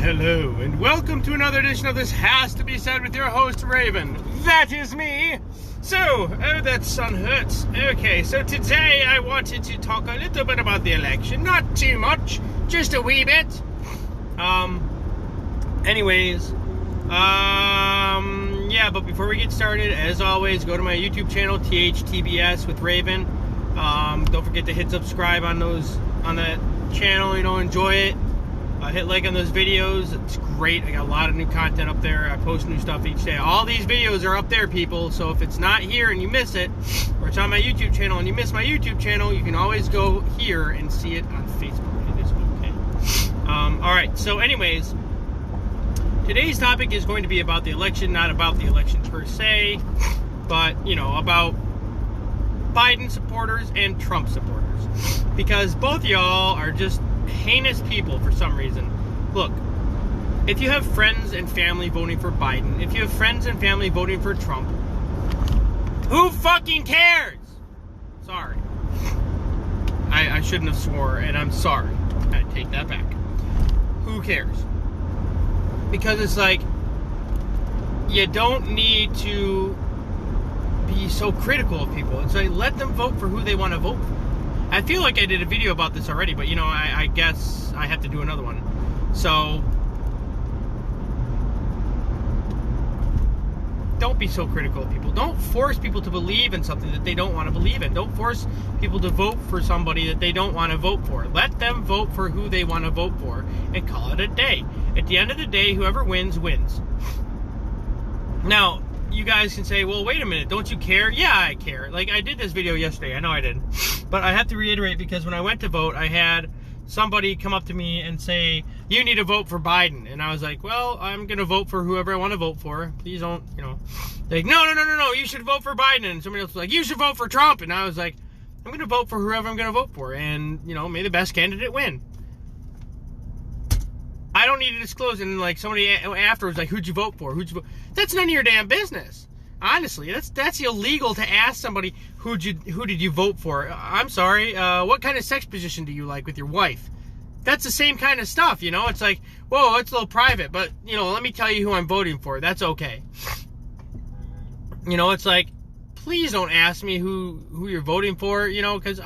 Hello, and welcome to another edition of This Has to Be Said with your host, Raven. That is me. So, that sun hurts. Okay, so today I wanted to talk a little bit about the election. Not too much, just a wee bit. Yeah, but before we get started, as always, go to my YouTube channel, THTBS with Raven. Don't forget to hit subscribe on that channel, enjoy it. Hit like on those videos. It's great. I got a lot of new content up there. I post new stuff each day. All these videos are up there, people. So if it's not here and you miss it, or it's on my YouTube channel and you miss my YouTube channel, you can always go here and see it on Facebook. It is okay. Alright, so anyways, today's topic is going to be about the election, not about the election per se, but, about Biden supporters and Trump supporters. Because both y'all are just heinous people for some reason. Look, if you have friends and family voting for Biden, if you have friends and family voting for Trump, who fucking cares? Sorry. I shouldn't have swore, and I'm sorry. I take that back. Who cares? Because it's like, you don't need to be so critical of people. It's like, let them vote for who they want to vote for. I feel like I did a video about this already, but I guess I have to do another one. So, don't be so critical of people. Don't force people to believe in something that they don't want to believe in. Don't force people to vote for somebody that they don't want to vote for. Let them vote for who they want to vote for and call it a day. At the end of the day, whoever wins, wins. Now, you guys can say, well, wait a minute, don't you care? Yeah, I care. Like, I did this video yesterday. I know I did. But I have to reiterate, because when I went to vote, I had somebody come up to me and say, you need to vote for Biden. And I was like, well, I'm going to vote for whoever I want to vote for. Please don't, like, no, you should vote for Biden. And somebody else was like, you should vote for Trump. And I was like, I'm going to vote for whoever I'm going to vote for. And, may the best candidate win. I don't need to disclose it. And like somebody afterwards, like, who'd you vote for? That's none of your damn business. Honestly, that's illegal to ask somebody who did you vote for. I'm sorry. What kind of sex position do you like with your wife? That's the same kind of stuff. It's like, whoa, it's a little private, but let me tell you who I'm voting for. That's okay. It's like, please don't ask me who you're voting for. Because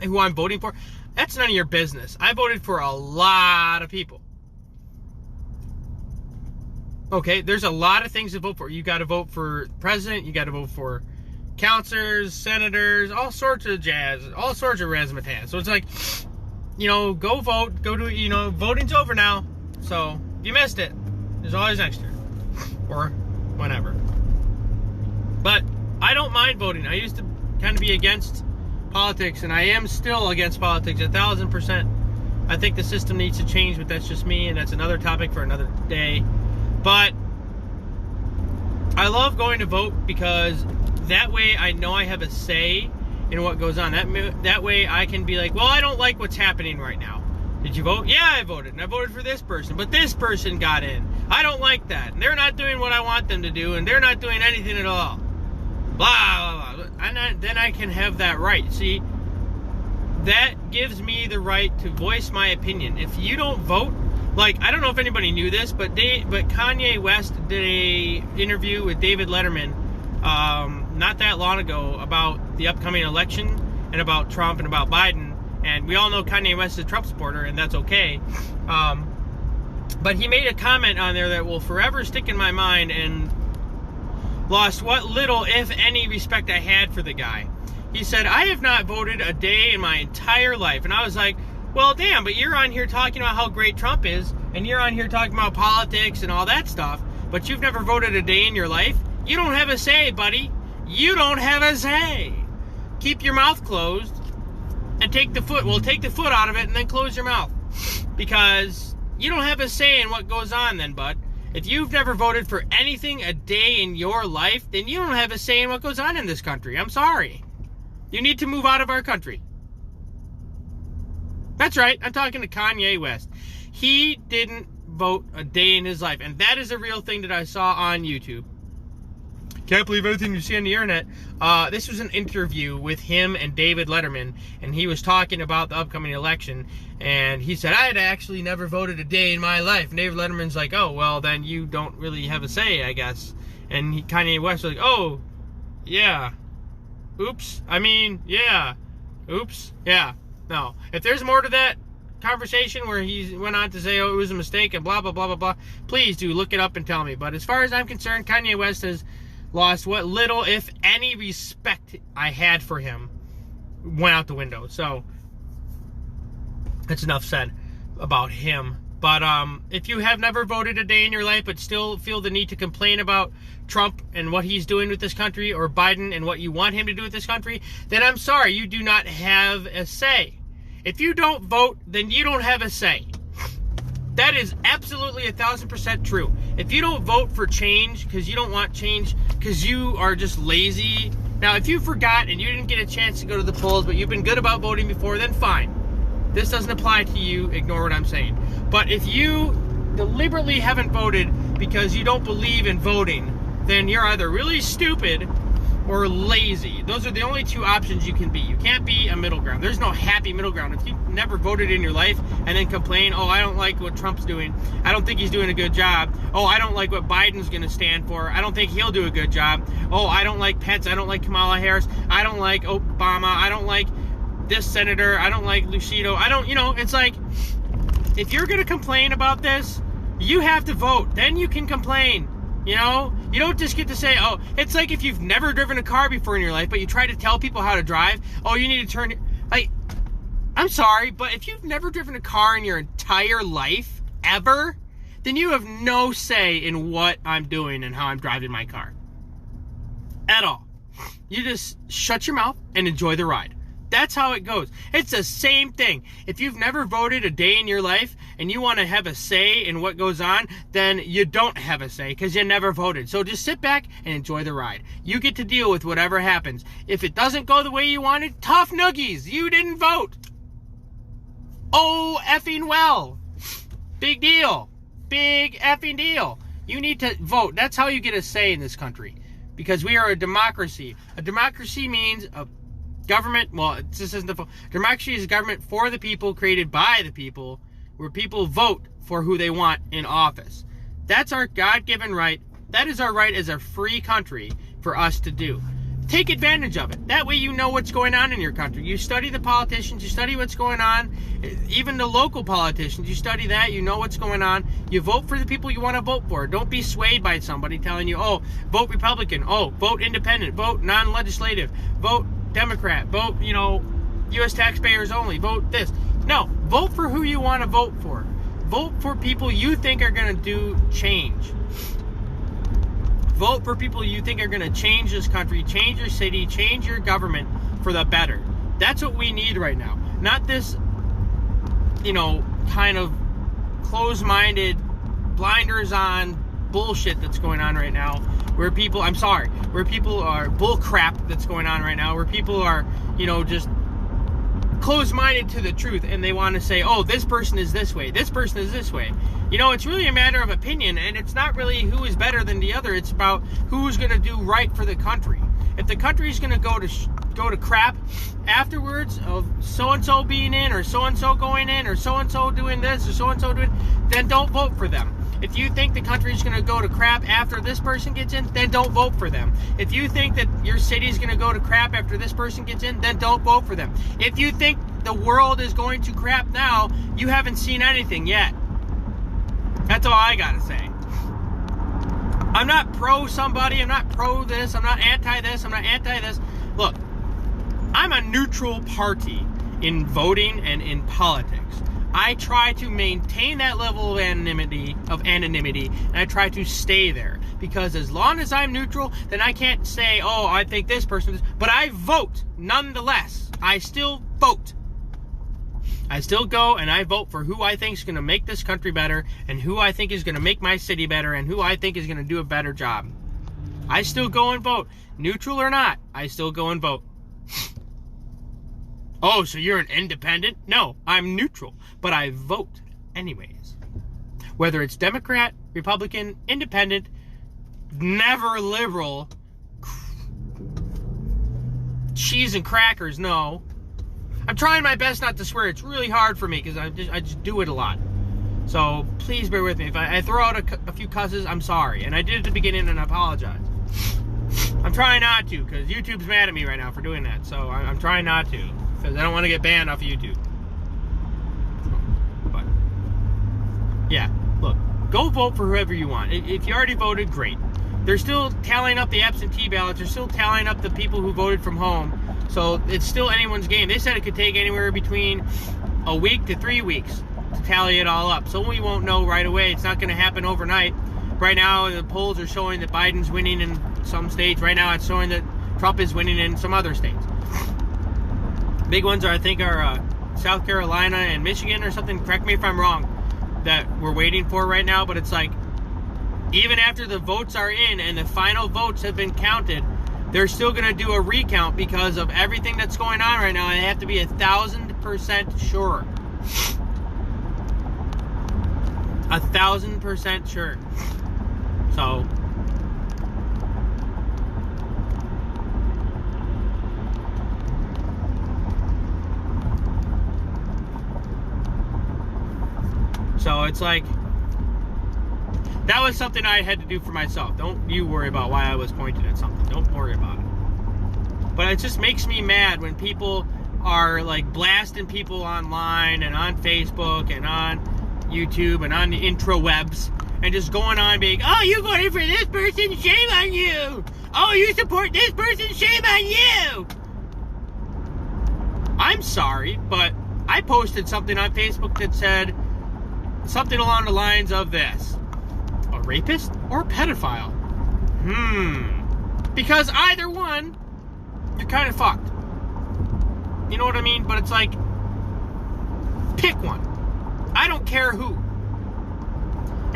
who I'm voting for. That's none of your business. I voted for a lot of people. Okay, there's a lot of things to vote for. You got to vote for president. You got to vote for counselors, senators, all sorts of jazz, all sorts of razzmatazz. So it's like, go vote. Go to, voting's over now. So if you missed it, there's always next year or whenever. But I don't mind voting. I used to kind of be against politics, and I am still against politics 1,000%. I think the system needs to change, but that's just me, and that's another topic for another day. But I love going to vote because that way I know I have a say in what goes on. That way I can be like, well, I don't like what's happening right now. Did you vote? Yeah, I voted. And I voted for this person. But this person got in. I don't like that. And they're not doing what I want them to do. And they're not doing anything at all. Blah, blah, blah. And then I can have that right. See, that gives me the right to voice my opinion. If you don't vote, like, I don't know if anybody knew this, but Kanye West did a interview with David Letterman not that long ago about the upcoming election and about Trump and about Biden. And we all know Kanye West is a Trump supporter, and that's okay. But he made a comment on there that will forever stick in my mind and lost what little, if any, respect I had for the guy. He said, I have not voted a day in my entire life. And I was like, well, damn, but you're on here talking about how great Trump is, and you're on here talking about politics and all that stuff, but you've never voted a day in your life? You don't have a say, buddy. You don't have a say. Keep your mouth closed and take the foot out of it and then close your mouth. Because you don't have a say in what goes on then, bud. If you've never voted for anything a day in your life, then you don't have a say in what goes on in this country. I'm sorry. You need to move out of our country. That's right, I'm talking to Kanye West. He didn't vote a day in his life, and that is a real thing that I saw on YouTube. can't believe everything you see on the internet. This was an interview with him and David Letterman, and he was talking about the upcoming election, and he said, I had actually never voted a day in my life. And David Letterman's like, oh, well, then you don't really have a say, I guess. And Kanye West was like, oh, yeah. Oops. I mean, yeah. Oops. Yeah. No. If there's more to that conversation where he went on to say, oh, it was a mistake and blah, blah, blah, blah, blah, please do look it up and tell me. But as far as I'm concerned, Kanye West has lost what little, if any, respect I had for him went out the window. So that's enough said about him. But if you have never voted a day in your life but still feel the need to complain about Trump and what he's doing with this country, or Biden and what you want him to do with this country, then I'm sorry, you do not have a say. If you don't vote, then you don't have a say. That is absolutely 1,000% true. If you don't vote for change because you don't want change, because you are just lazy. Now, if you forgot and you didn't get a chance to go to the polls, but you've been good about voting before, then fine. This doesn't apply to you. Ignore what I'm saying. But if you deliberately haven't voted because you don't believe in voting, then you're either really stupid or lazy. Those are the only two options you can be. You can't be a middle ground. There's no happy middle ground. If you never voted in your life and then complain, oh, I don't like what Trump's doing, I don't think he's doing a good job, oh, I don't like what Biden's going to stand for, I don't think he'll do a good job, oh, I don't like Pence, I don't like Kamala Harris, I don't like Obama, I don't like this senator, I don't like Lucido, I don't, it's like, if you're going to complain about this, you have to vote. Then you can complain. You don't just get to say, oh, it's like if you've never driven a car before in your life, but you try to tell people how to drive, oh, you need to turn, like, I'm sorry, but if you've never driven a car in your entire life, ever, then you have no say in what I'm doing and how I'm driving my car. At all. You just shut your mouth and enjoy the ride. That's how it goes. It's the same thing. If you've never voted a day in your life and you want to have a say in what goes on, then you don't have a say because you never voted. So just sit back and enjoy the ride. You get to deal with whatever happens. If it doesn't go the way you wanted, tough noogies. You didn't vote. Oh, effing well. Big deal. Big effing deal. You need to vote. That's how you get a say in this country. Because we are a democracy. A democracy means a government, well, this isn't the democracy is a government for the people, created by the people, where people vote for who they want in office. That's our God-given right. That is our right as a free country for us to do. Take advantage of it. That way you know what's going on in your country. You study the politicians, you study what's going on, even the local politicians, you study that, you know what's going on. You vote for the people you want to vote for. Don't be swayed by somebody telling you, oh, vote Republican, oh, vote independent, vote non-legislative, vote Democrat, vote, U.S. taxpayers only, vote this. No, vote for who you want to vote for. Vote for people you think are going to do change. Vote for people you think are going to change this country, change your city, change your government for the better. That's what we need right now. Not this, kind of closed-minded, blinders on bullshit that's going on right now. Where people are bull crap that's going on right now, where people are, just closed-minded to the truth, and they want to say, oh, this person is this way, this person is this way. It's really a matter of opinion, and it's not really who is better than the other. It's about who's going to do right for the country. If the country's going to go to crap afterwards of so-and-so being in, or so-and-so going in, or so-and-so doing this, or so-and-so doing, then don't vote for them. If you think the country's going to go to crap after this person gets in, then don't vote for them. If you think that your city's going to go to crap after this person gets in, then don't vote for them. If you think the world is going to crap now, you haven't seen anything yet. That's all I got to say. I'm not pro somebody. I'm not pro this. I'm not anti this. I'm not anti this. Look, I'm a neutral party in voting and in politics. I try to maintain that level of anonymity, and I try to stay there. Because as long as I'm neutral, then I can't say, oh, I think this person is, but I vote nonetheless. I still vote. I still go and I vote for who I think is going to make this country better, and who I think is going to make my city better, and who I think is going to do a better job. I still go and vote. Neutral or not, I still go and vote. Oh, so you're an independent? No, I'm neutral, but I vote anyways. Whether it's Democrat, Republican, Independent, never liberal, cheese and crackers, no. I'm trying my best not to swear. It's really hard for me because I just do it a lot. So please bear with me. If I throw out a few cusses, I'm sorry. And I did at the beginning, and I apologize. I'm trying not to because YouTube's mad at me right now for doing that. So I'm trying not to because I don't want to get banned off of YouTube. But yeah, look, go vote for whoever you want. If you already voted, great. They're still tallying up the absentee ballots. They're still tallying up the people who voted from home. So it's still anyone's game. They said it could take anywhere between a week to 3 weeks to tally it all up. So we won't know right away. It's not going to happen overnight. Right now, the polls are showing that Biden's winning in some states. Right now, it's showing that Trump is winning in some other states. Big ones are South Carolina and Michigan or something. Correct me if I'm wrong. That we're waiting for right now. But it's like, even after the votes are in and the final votes have been counted, they're still going to do a recount because of everything that's going on right now. And they have to be 1,000% sure. 1,000% sure. So it's like, that was something I had to do for myself. Don't you worry about why I was pointing at something. Don't worry about it. But it just makes me mad when people are like blasting people online and on Facebook and on YouTube and on the intrawebs and just going on being, oh, you voted for this person, shame on you. Oh, you support this person, shame on you. I'm sorry, but I posted something on Facebook that said something along the lines of this: a rapist or a pedophile? Because either one, you're kind of fucked. You know what I mean? But it's like, pick one. I don't care who.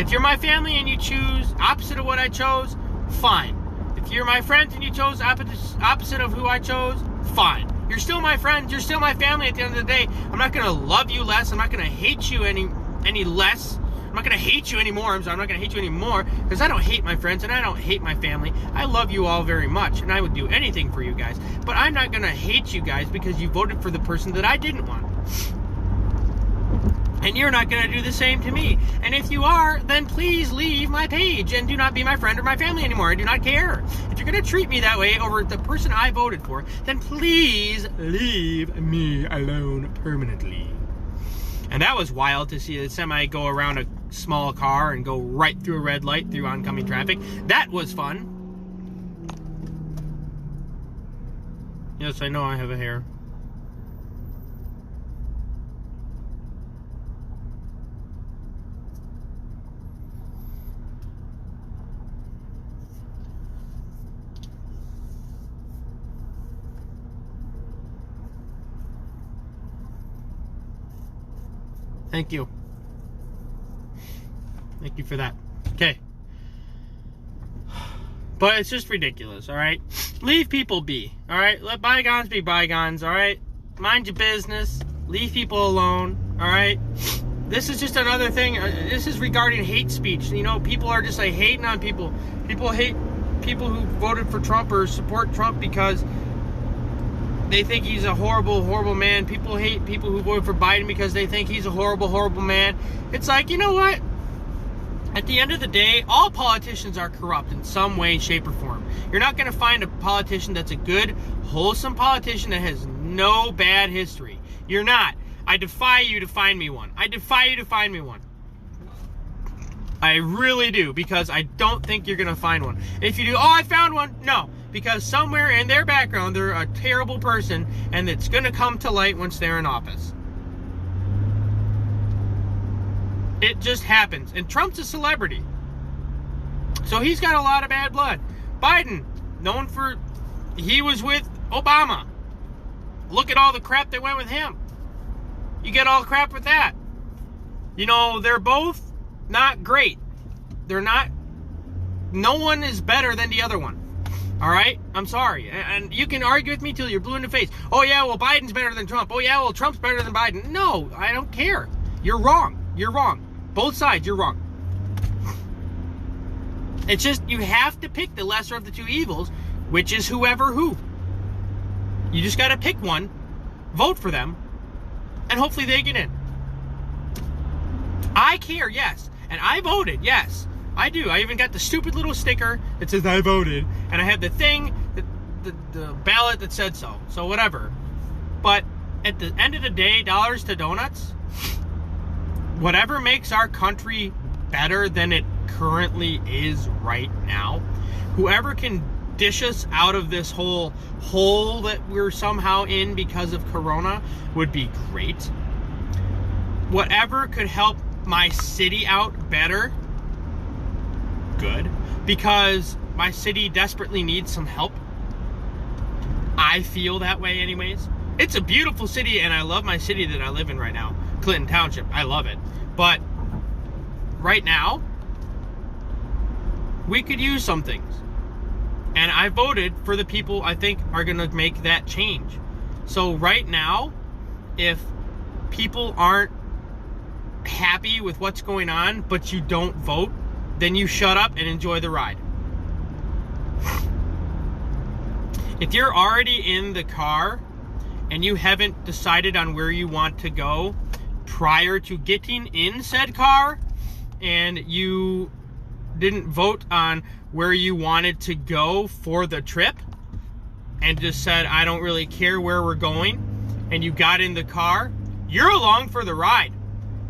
If you're my family and you choose opposite of what I chose, fine. If you're my friends and you chose opposite of who I chose, fine. You're still my friends. You're still my family at the end of the day. I'm not going to love you less. I'm not going to hate you any less. I'm not going to hate you anymore. I'm not going to hate you anymore because I don't hate my friends and I don't hate my family. I love you all very much and I would do anything for you guys. But I'm not going to hate you guys because you voted for the person that I didn't want. And you're not going to do the same to me. And if you are, then please leave my page and do not be my friend or my family anymore. I do not care. If you're going to treat me that way over the person I voted for, then please leave me alone permanently. And that was wild to see a semi go around a small car and go right through a red light through oncoming traffic. That was fun. Yes, I know I have a hair. Thank you. Thank you for that. Okay. But it's just ridiculous, alright? Leave people be, alright? Let bygones be bygones, alright? Mind your business. Leave people alone, alright? This is just another thing. This is regarding hate speech. You know, people are just like hating on people. People hate people who voted for Trump or support Trump because they think he's a horrible, horrible man. People hate people who voted for Biden because they think he's a horrible, horrible man. It's like, you know what? At the end of the day, all politicians are corrupt in some way, shape, or form. You're not going to find a politician that's a good, wholesome politician that has no bad history. You're not. I defy you to find me one. I defy you to find me one. I really do, because I don't think you're going to find one. If you do, oh, I found one. No, because somewhere in their background, they're a terrible person, and it's going to come to light once they're in office. It just happens. And Trump's a celebrity. So he's got a lot of bad blood. Biden, known for, he was with Obama. Look at all the crap that went with him. You get all the crap with that. You know, they're both not great. They're not, no one is better than the other one. All right? I'm sorry. And you can argue with me till you're blue in the face. Oh, yeah, well, Biden's better than Trump. Oh, yeah, well, Trump's better than Biden. No, I don't care. You're wrong. You're wrong. Both sides, you're wrong. It's just, you have to pick the lesser of the two evils, which is whoever who. You just got to pick one, vote for them, and hopefully they get in. I care, yes. And I voted, yes. I do. I even got the stupid little sticker that says I voted. And I had the thing, the ballot that said so. So whatever. But at the end of the day, dollars to donuts, whatever makes our country better than it currently is right now, whoever can dish us out of this whole hole that we're somehow in because of Corona would be great. Whatever could help my city out better, good, because my city desperately needs some help. I feel that way anyways. It's a beautiful city, and I love my city that I live in right now, Clinton Township. I love it. But right now, we could use some things. And I voted for the people I think are going to make that change. So right now, if people aren't happy with what's going on, but you don't vote, then you shut up and enjoy the ride. If you're already in the car and you haven't decided on where you want to go prior to getting in said car, and you didn't vote on where you wanted to go for the trip, and just said, I don't really care where we're going, and you got in the car, you're along for the ride.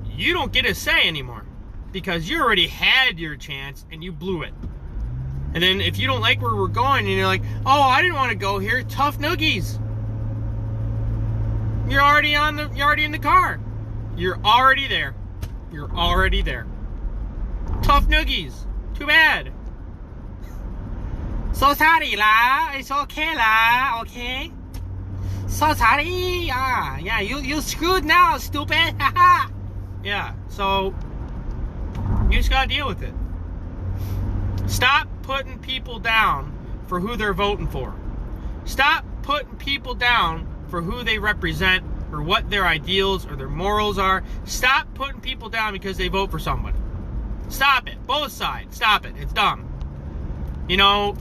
You don't get a say anymore, because you already had your chance and you blew it. And then if you don't like where we're going and you're like, oh, I didn't want to go here, tough noogies. You're already in the car. You're already there. You're already there. Tough noogies. Too bad. So sorry lah. It's okay lah. Okay. So sorry. Yeah. You screwed now, stupid. Yeah. So you just gotta deal with it. Stop putting people down for who they're voting for. Stop putting people down for who they represent or what their ideals or their morals are. Stop putting people down because they vote for somebody. Stop it. Both sides. Stop it. It's dumb. You know,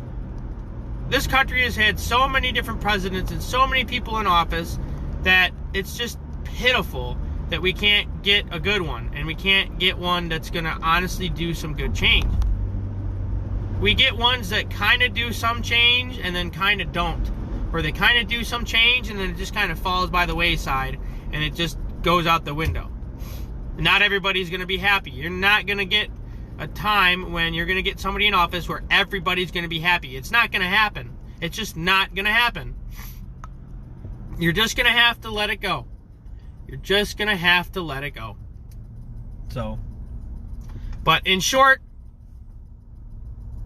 this country has had so many different presidents and so many people in office that it's just pitiful that we can't get a good one, and we can't get one that's going to honestly do some good change. We get ones that kind of do some change and then kind of don't. Or they kind of do some change and then it just kind of falls by the wayside and it just goes out the window. Not everybody's going to be happy. You're not going to get a time when you're going to get somebody in office where everybody's going to be happy. It's not going to happen. It's just not going to happen. You're just going to have to let it go. You're just going to have to let it go. So, but in short,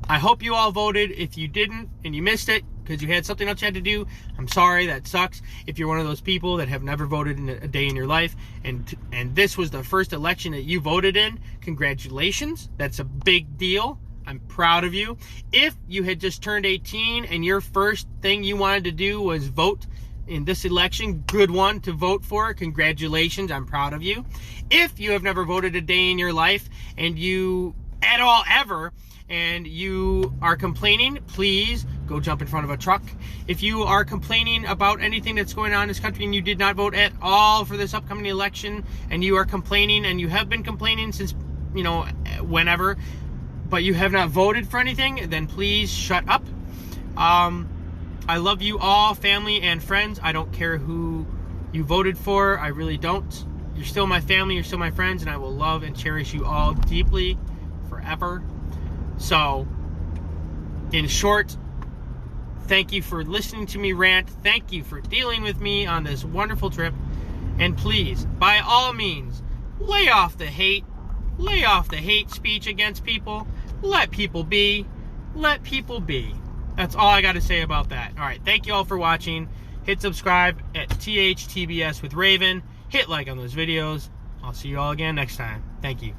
I hope you all voted. If you didn't and you missed it because you had something else you had to do, I'm sorry, that sucks. If you're one of those people that have never voted in a day in your life and this was the first election that you voted in, congratulations. That's a big deal. I'm proud of you. If you had just turned 18 and your first thing you wanted to do was vote in this election, good one to vote for. Congratulations. I'm proud of you. If you have never voted a day in your life and you at all ever and you are complaining, please go jump in front of a truck. If you are complaining about anything that's going on in this country and you did not vote at all for this upcoming election, and you are complaining and you have been complaining since, you know, whenever, but you have not voted for anything, then please shut up. I love you all, family and friends. I don't care who you voted for. I really don't. You're still my family. You're still my friends, and I will love and cherish you all deeply forever. So, in short, thank you for listening to me rant. Thank you for dealing with me on this wonderful trip. And please, by all means, lay off the hate. Lay off the hate speech against people. Let people be. Let people be. That's all I got to say about that. All right, thank you all for watching. Hit subscribe at THTBS with Raven. Hit like on those videos. I'll see you all again next time. Thank you.